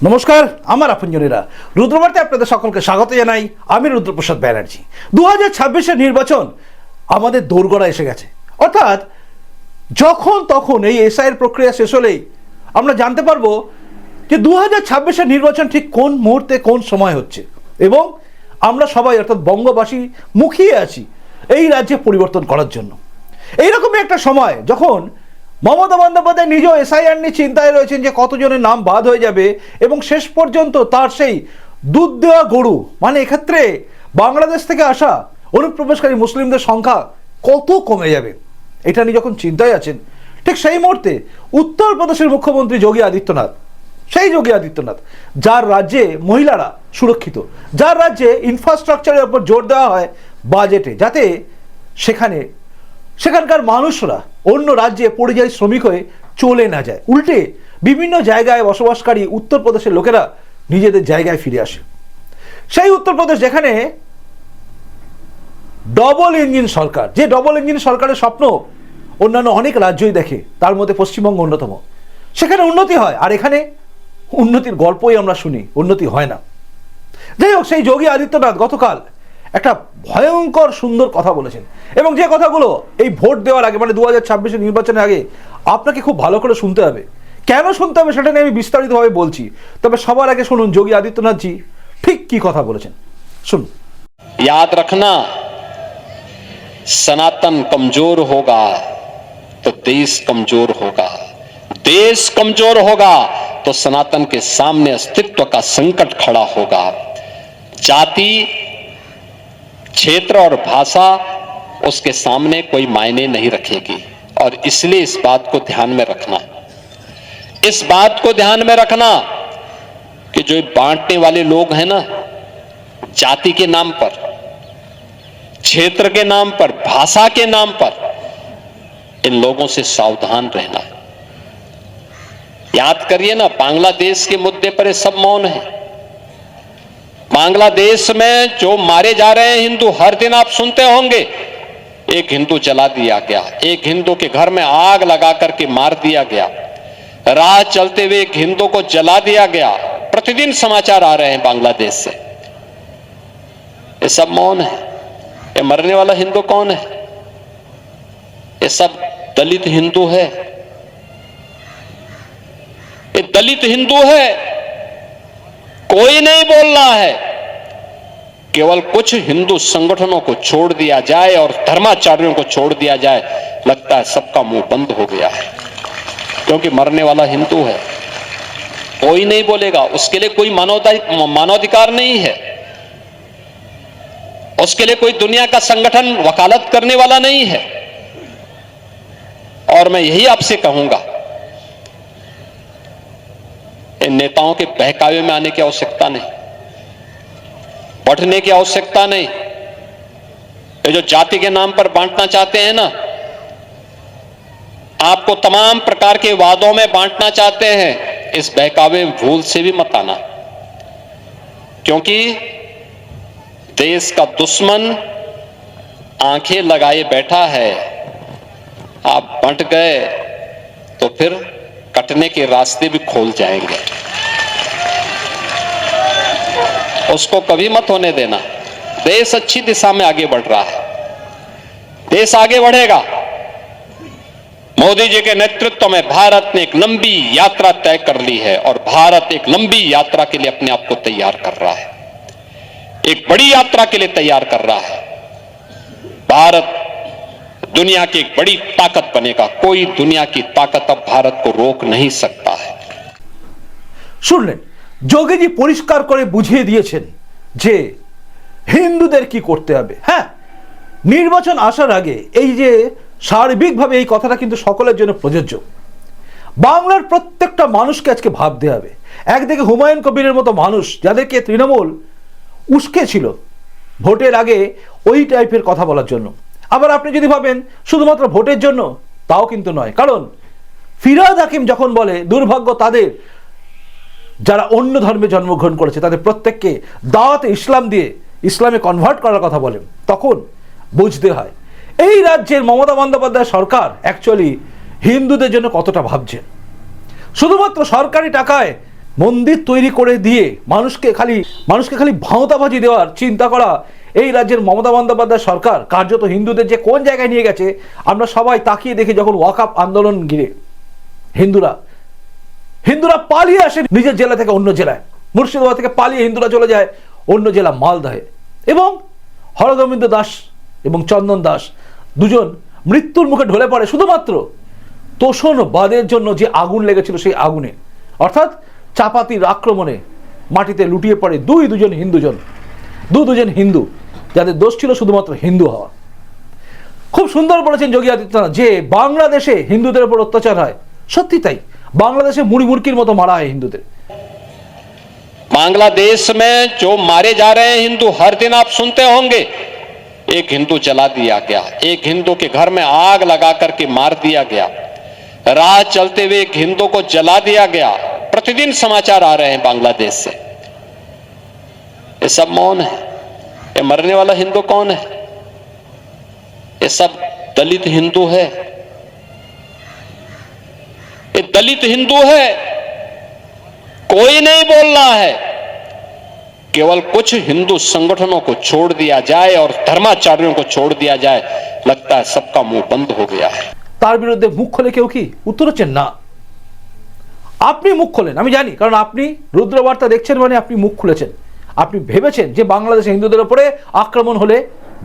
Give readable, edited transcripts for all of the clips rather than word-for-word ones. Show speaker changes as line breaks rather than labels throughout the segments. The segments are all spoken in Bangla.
নমস্কার, আমার আপনজনেরা রুদ্রবার্তায় আপনাদের সকলকে স্বাগত জানাই। আমি রুদ্রপ্রসাদ ব্যানার্জি। 2026-এর নির্বাচন আমাদের দোরগোড়া এসে গেছে। অর্থাৎ যখন তখন এই এসআইয়ের প্রক্রিয়া শেষ হলেই আমরা জানতে পারবো যে 2026-এর নির্বাচন ঠিক কোন মুহূর্তে কোন সময় হচ্ছে, এবং আমরা সবাই অর্থাৎ বঙ্গবাসী মুখিয়ে আছি এই রাজ্যে পরিবর্তন করার জন্য। এইরকমই একটা সময় যখন মমতা বন্দ্যোপাধ্যায় নিজেও এসআইআর নিয়ে চিন্তায় রয়েছেন যে কতজনের নাম বাদ হয়ে যাবে, এবং শেষ পর্যন্ত তার সেই দুধ দেওয়া গরু মানে এক্ষেত্রে বাংলাদেশ থেকে আসা অনুপ্রবেশকারী মুসলিমদের সংখ্যা কত কমে যাবে এটা নিয়ে যখন চিন্তায় আছেন, ঠিক সেই মুহূর্তে উত্তরপ্রদেশের মুখ্যমন্ত্রী যোগী আদিত্যনাথ, সেই যোগী আদিত্যনাথ যার রাজ্যে মহিলারা সুরক্ষিত, যার রাজ্যে ইনফ্রাস্ট্রাকচারের উপর জোর দেওয়া হয় বাজেটে, যাতে সেখানকার মানুষরা অন্য রাজ্যে পরিযায়ী শ্রমিক হয়ে চলে না যায়, উল্টে বিভিন্ন জায়গায় বসবাসকারী উত্তরপ্রদেশের লোকেরা নিজেদের জায়গায় ফিরে আসে। সেই উত্তরপ্রদেশ যেখানে ডবল ইঞ্জিন সরকার, যে ডবল ইঞ্জিন সরকারের স্বপ্ন অন্যান্য অনেক রাজ্যই দেখে, তার মধ্যে পশ্চিমবঙ্গ অন্যতম, সেখানে উন্নতি হয়, আর এখানে উন্নতির গল্পই আমরা শুনি, উন্নতি হয় না। যাই হোক, সেই যোগী আদিত্যনাথ গতকাল একটা ভয়ঙ্কর সুন্দর কথা বলেছেন, এবং যে কথাগুলো এই ভোট দেওয়ার আগে মানে 2026-এর নির্বাচনের আগে আপনাকে খুব ভালো করে শুনতে হবে। কেন শুনতে হবে সেটা নিয়ে আমি বিস্তারিতভাবে বলছি, তবে সবার আগে শুনুন যোগী আদিত্যনাথ জি ঠিক কি কথা বলেছেন। শুনুন।
याद रखना, सनातन कमजोर होगा तो देश कमजोर होगा, देश कमजोर होगा तो सनातन के सामने अस्तित्व का संकट खड़ा होगा। जाति, क्षेत्र और भाषा उसके सामने कोई मायने नहीं रखेगी, और इसलिए इस बात को ध्यान में रखना, इस बात को ध्यान में रखना कि जो बांटने वाले लोग हैं ना, जाति के नाम पर, क्षेत्र के नाम पर, भाषा के नाम पर, इन लोगों से सावधान रहना। याद करिए ना, बांग्लादेश के मुद्दे पर ये सब मौन है। बांग्लादेश में जो मारे जा रहे हैं हिंदू, हर दिन आप सुनते होंगे एक हिंदू जला दिया गया, एक हिंदू के घर में आग लगा करके मार दिया गया, राह चलते हुए एक हिंदू को जला दिया गया। प्रतिदिन समाचार आ रहे हैं बांग्लादेश से। ये सब मौन है। ये मरने वाला हिंदू कौन है? ये सब दलित हिंदू है, ये दलित हिंदू है। कोई नहीं बोल रहा है, केवल कुछ हिंदू संगठनों को छोड़ दिया जाए और धर्माचार्यों को छोड़ दिया जाए, लगता है सबका मुंह बंद हो गया है, क्योंकि मरने वाला हिंदू है। कोई नहीं बोलेगा, उसके लिए कोई मानवाधिकार नहीं है, उसके लिए कोई दुनिया का संगठन वकालत करने वाला नहीं है। और मैं यही आपसे कहूंगा, इन नेताओं के बहकावे में आने की आवश्यकता नहीं, बढ़ने की आवश्यकता नहीं। ये जो जाति के नाम पर बांटना चाहते हैं ना, आपको तमाम प्रकार के वादों में बांटना चाहते हैं, इस बहकावे में भूल से भी मत आना, क्योंकि देश का दुश्मन आंखें लगाए बैठा है। आप बंट गए तो फिर कटने के रास्ते भी खोल जाएंगे, उसको कभी मत होने देना। देश अच्छी दिशा में आगे बढ़ रहा है, देश आगे बढ़ेगा। मोदी जी के नेतृत्व में भारत ने एक लंबी यात्रा तय कर ली है, और भारत एक लंबी यात्रा के लिए अपने आप को तैयार कर रहा है, एक बड़ी यात्रा के लिए तैयार कर रहा है। भारत दुनिया की एक बड़ी ताकत बनेगा, कोई दुनिया की ताकत अब भारत को रोक नहीं सकता है।
শুনলেন, যোগীজি পরিষ্কার করে বুঝিয়ে দিয়েছেন যে হিন্দুদের কি করতে হবে। হ্যাঁ, নির্বাচন আসার আগে এই যে সার্বিকভাবে এই কথাটা কিন্তু সকলের জন্য প্রযোজ্য। বাংলার প্রত্যেকটা মানুষকে আজকে ভাবতে হবে। একদিকে হুমায়ুন কবিরের মতো মানুষ, যাদেরকে তৃণমূল উস্কে ছিল ভোটের আগে ওই টাইপের কথা বলার জন্য। আবার আপনি যদি ভাবেন শুধুমাত্র ভোটের জন্য, তাও কিন্তু নয়। কারণ ফিরহাদ হাকিম যখন বলে দুর্ভাগ্য তাদের যারা অন্য ধর্মে জন্মগ্রহণ করেছে, তাদের প্রত্যেককে দাওয়াতে ইসলাম দিয়ে ইসলামে কনভার্ট করার কথা বলেন, তখন বুঝতে হয় এই রাজ্যের মমতা বন্দ্যোপাধ্যায় সরকার অ্যাকচুয়ালি হিন্দুদের জন্য কতটা ভাবছেন। শুধুমাত্র সরকারি টাকায় মন্দির তৈরি করে দিয়ে মানুষকে খালি ভাঁওতাবাজি দেওয়ার চিন্তা করা এই রাজ্যের মমতা বন্দ্যোপাধ্যায় সরকার কার্যত হিন্দুদের যে কোন জায়গায় নিয়ে গেছে আমরা সবাই তাকিয়ে দেখি। যখন ওয়াকআপ আন্দোলন ঘিরে হিন্দুরা পালিয়ে আসে নিজের জেলা থেকে অন্য জেলায়, মুর্শিদাবাদ থেকে পালিয়ে হিন্দুরা চলে যায় অন্য জেলা মালদহে, এবং হরগোবিন্দ দাস এবং চন্দন দাস দুজন মৃত্যুর মুখে ঢলে পড়ে শুধুমাত্র তোষণবাদের জন্য যে আগুন লেগেছিল সেই আগুনে, অর্থাৎ চাপাতির আক্রমণে মাটিতে লুটিয়ে পড়ে দুজন হিন্দু যাদের দোষ ছিল শুধুমাত্র হিন্দু হওয়া। খুব সুন্দর বলেছেন যোগী আদিত্যনাথ যে বাংলাদেশে হিন্দুদের উপর অত্যাচার হয়, সত্যি তাই, বাংলাদেশে মুড়ি মুরকির মতো মারা হয় হিন্দুদের।
बांग्लादेश में जो मारे जा रहे हैं हिंदू, हर दिन आप सुनते होंगे एक हिंदू जला दिया गया, एक हिंदू के घर में आग लगा करके मार दिया गया, राह चलते हुए एक हिंदू को जला दिया गया। प्रतिदिन समाचार आ रहे हैं बांग्लादेश से। ये सब मौन है। ये मरने वाला हिंदू कौन है? ये सब दलित हिंदू है। ये दलित हिंदू है, कोई नहीं बोल रहा है। केवल कुछ हिंदू संगठनों को छोड़ दिया जाए और धर्माचार्यों को छोड़ दिया जाए, लगता है सबका मुंह बंद हो गया है।
তার বিরুদ্ধে মুখ খোলে কেউ কি? উত্তর হচ্ছে না। আপনি মুখ খোলেন, আমি জানি, কারণ আপনি রুদ্রবার্তা দেখছেন মানে আপনি মুখ খুলেছেন। আপনি ভেবেছেন যে বাংলাদেশে হিন্দুদের উপরে আক্রমণ হলে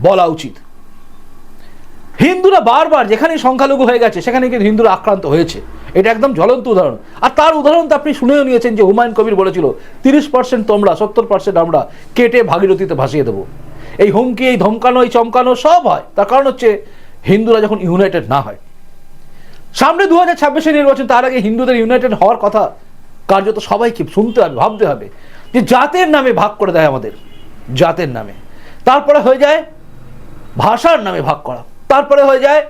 বলা উচিত। হিন্দুরা বারবার যেখানে সংখ্যালঘু হয়ে গেছে সেখানে কিন্তু হিন্দুরা আক্রান্ত হয়েছে, এটা একদম জ্বলন্ত উদাহরণ। আর তার উদাহরণ তো আপনি শুনেও নিয়েছেন যে হুমায়ুন কবির বলেছিল 30% তোমরা, 70% আমরা, কেটে ভাগীরথীতে ভাসিয়ে দেবো। এই হুমকি, এই ধমকানো, এই চমকানো সব হয় তার কারণ হচ্ছে হিন্দুরা যখন ইউনাইটেড না হয়। সামনে 2026 নির্বাচন, তার আগে হিন্দুদের ইউনাইটেড হওয়ার কথা কার্যত সবাইকে শুনতে হবে, ভাবতে হবে যে জাতের নামে ভাগ করে দেয় আমাদের, জাতের নামে, তারপরে হয়ে যায় ভাষার নামে ভাগ করা, তারপরে হয়ে যায়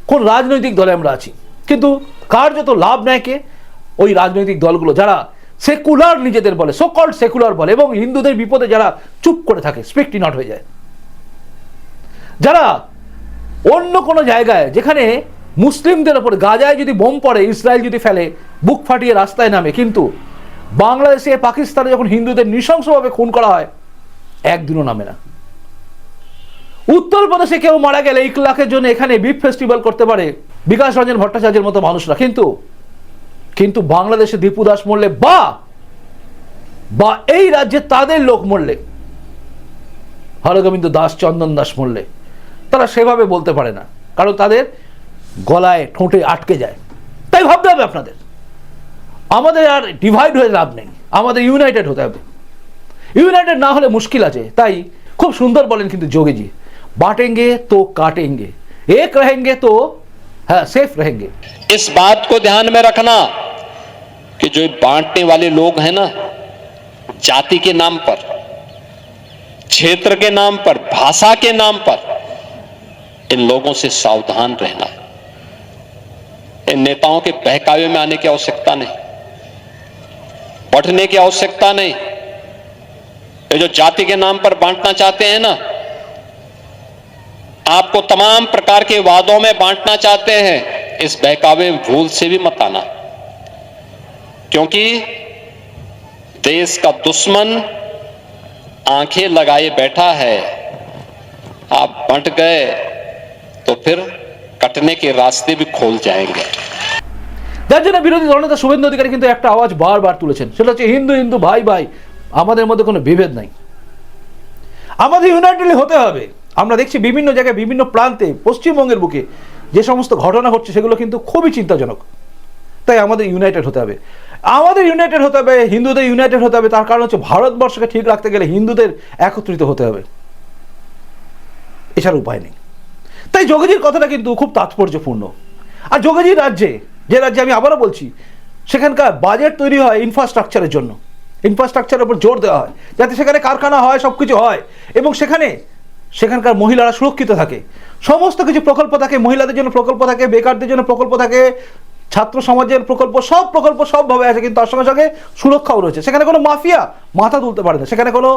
কোন রাজনৈতিক দলে আমরা আছি। কিন্তু কার্যত লাভ নেয় কে? ওই রাজনৈতিক দলগুলো যারা সেকুলার নিজেদের বলে, সো কল্ড সেকুলার বলে, এবং হিন্দুদের বিপদে যারা চুপ করে থাকে, স্পিকটি নট হয়ে যায়, যারা অন্য কোনো জায়গায় যেখানে মুসলিমদের ওপর গাজায় যদি বোম পড়ে, ইসরায়েল যদি ফেলে, বুক ফাটিয়ে রাস্তায় নামে, কিন্তু বাংলাদেশে পাকিস্তানে যখন হিন্দুদের নৃশংসভাবে খুন করা হয় একদিনও নামে না। উত্তরপ্রদেশে কেউ মারা গেলে 1 লাখের জন্য এখানে বিফ ফেস্টিভ্যাল করতে পারে বিকাশ রঞ্জন ভট্টাচার্যের মতো মানুষরা, কিন্তু বাংলাদেশে দীপু দাস মরলে বা এই রাজ্যে তাদের লোক মরলে, হরগোবিন্দ দাস, চন্দন দাস মরলে, তারা সেভাবে বলতে পারে না, কারণ তাদের গলায় ঠোঁটে আটকে যায়। তাই ভাবতে হবে আপনাদের, আমাদের আর ডিভাইড হয়ে লাভ নেই, আমাদের ইউনাইটেড হতে হবে। ইউনাইটেড না হলে মুশকিল আছে। তাই খুব সুন্দর বলেন কিন্তু যোগীজি, बांटेंगे तो काटेंगे, एक रहेंगे तो सेफ रहेंगे।
इस बात को ध्यान में रखना कि जो बांटने वाले लोग हैं ना, जाति के नाम पर, क्षेत्र के नाम पर, भाषा के नाम पर, इन लोगों से सावधान रहना। इन नेताओं के बहकावे में आने की आवश्यकता नहीं, बढ़ने की आवश्यकता नहीं। ये जो जाति के नाम पर बांटना चाहते हैं ना, आपको तमाम प्रकार के वादों में बांटना चाहते हैं, इस बहकावे भूल से भी मत आना, क्योंकि देश का दुश्मन आंखें लगाए बैठा है। आप बंट गए तो फिर कटने के रास्ते भी खोल जाएंगे।
যার জন্য বিরোধী দলনেতা শুভেন্দু অধিকারী কিন্তু একটা আওয়াজ বারবার তুলেছেন, সেটা হচ্ছে হিন্দু হিন্দু ভাই ভাই, আমাদের মধ্যে কোনো বিভেদ নাই, আমাদের ইউনাইটেড হতে হবে। আমরা দেখছি বিভিন্ন জায়গায়, বিভিন্ন প্রান্তে, পশ্চিমবঙ্গের বুকে যে সমস্ত ঘটনা ঘটছে সেগুলো কিন্তু খুবই চিন্তাজনক। তাই আমাদের ইউনাইটেড হতে হবে, আমাদের ইউনাইটেড হতে হবে, হিন্দুদের ইউনাইটেড হতে হবে। তার কারণ হচ্ছে ভারতবর্ষকে ঠিক রাখতে গেলে হিন্দুদের একত্রিত হতে হবে, এছাড়া উপায় নেই। তাই যোগীজির কথাটা কিন্তু খুব তাৎপর্যপূর্ণ। আর যোগীজির রাজ্যে, যে রাজ্যে আমি আবারও বলছি, সেখানকার বাজেট তৈরি হয় ইনফ্রাস্ট্রাকচারের জন্য, ইনফ্রাস্ট্রাকচারের উপর জোর দেওয়া হয় যাতে সেখানে কারখানা হয়, সব কিছু হয়, এবং সেখানকার মহিলারা সুরক্ষিত থাকে, সমস্ত কিছু প্রকল্প থাকে, মহিলাদের জন্য প্রকল্প থাকে, বেকারদের জন্য প্রকল্প থাকে, ছাত্র সমাজের প্রকল্প সবভাবে আছে, কিন্তু তার সঙ্গে সঙ্গে সুরক্ষাও রয়েছে। সেখানে কোনো মাফিয়া মাথা তুলতে পারে না, সেখানে কোনো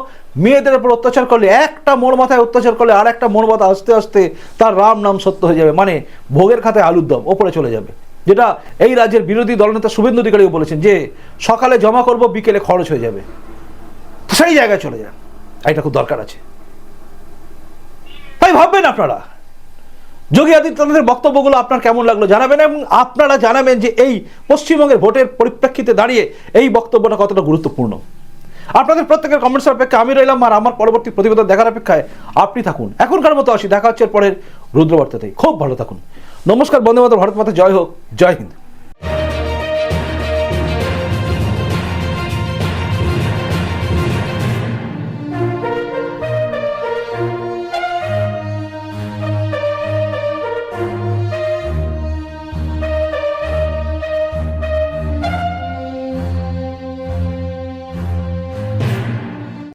মেয়েদের উপর অত্যাচার করলে, একটা মোড় মাথায় অত্যাচার করলে আর একটা মোড় মাথা আস্তে আস্তে তার রাম নাম সত্য হয়ে যাবে, মানে ভোগের খাতায় আলুর দম ওপরে চলে যাবে, যেটা এই রাজ্যের বিরোধী দলনেতা শুভেন্দু অধিকারীও বলেছেন যে সকালে জমা করব, বিকেলে খরচ হয়ে যাবে। তো সেই জায়গায় চলে যান, এটা খুব দরকার আছে। তাই ভাববেন আপনারা যোগী আদিত্যনাথের বক্তব্যগুলো আপনার কেমন লাগলো জানাবেন, এবং আপনারা জানাবেন যে এই পশ্চিমবঙ্গের ভোটের পরিপ্রেক্ষিতে দাঁড়িয়ে এই বক্তব্যটা কতটা গুরুত্বপূর্ণ। আপনাদের প্রত্যেকের কমেন্টসের অপেক্ষা আমি রইলাম, আর আমার পরবর্তী প্রতিবেদন দেখার অপেক্ষায় আপনি থাকুন। এখনকার মতো আসি, দেখা হচ্ছে এর পরের রুদ্রবার্তাতেই। খুব ভালো থাকুন। নমস্কার, বন্দে মাতরম, ভারত মাতা জয় হোক, জয় হিন্দ।